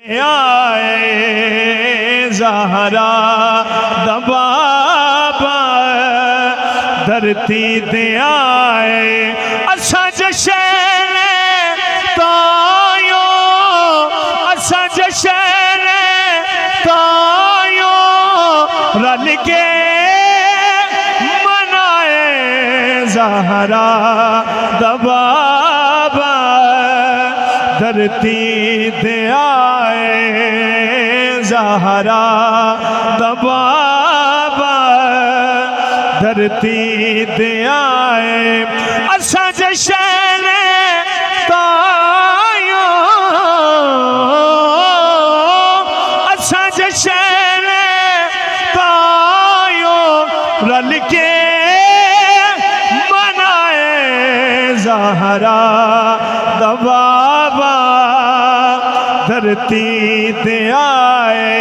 آئے زہرا دبابا دھرتی دے آئے اسا جشن تایوں اسا جشن تایوں رل کے منائے زہرا دبابا دھرتی دے آئے زہرا دبابا دھرتی دے آئے اسا جشن تایوں اسا جشن تایوں رل کے منائے زہرا دبابا دھرتی دے آئے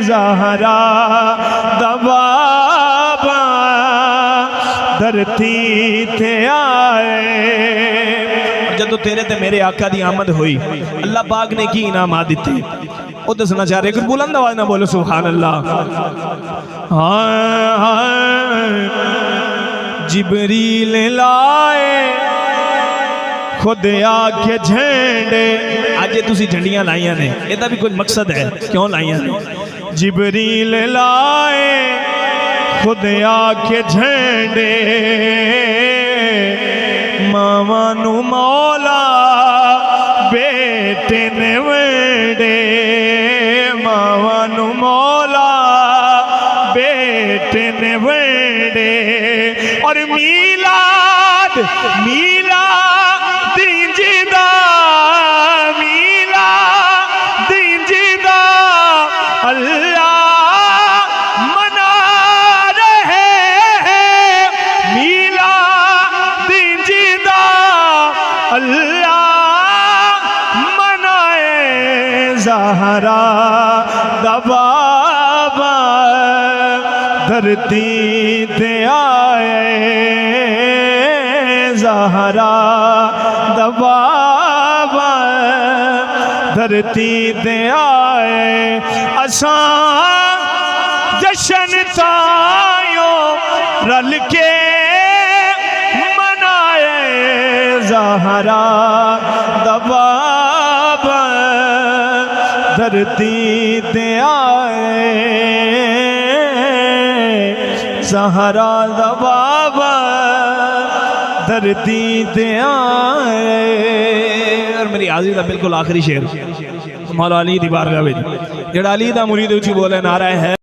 زہرا دبابا دھرتی تے آئے۔ جدو تیرے تے میرے آقا دی آمد ہوئی اللہ پاک نے کی انعامات دیتے وہ دسنا چاہ رہے کہ بلند آواز نہ بولو سبحان اللہ۔ جبریل لائے خود آکے جھنڈے آج یہ تسی جھنڈیاں لائیاں نے یہ بھی کوئی مقصد ہے کیوں لائیاں نے؟ جبریل لائے خود آکے جھنڈے مامانو مولا بیٹے نے ویڈے مامانو مولا بیٹے نے ویڈے اور میلاد میلاد دین جیدہ میلاد دین جیدہ اللہ منا رہے ہیں میلاد دین جیدہ اللہ منائے زہرا دبابا دھرتی تے آئے زہرا دبابا دھرتی تے آئے اساں جشن تایوں رل کے منائے زہرا دبابا دھرتی تے آئے زہرا دبابا دھرتی تے آئے۔ اور میری حاضری دا بالکل آخری شعر مولا علی دی بارگاہ وچ جڑا علی دا مرید اچھی بولے نعرہ ہے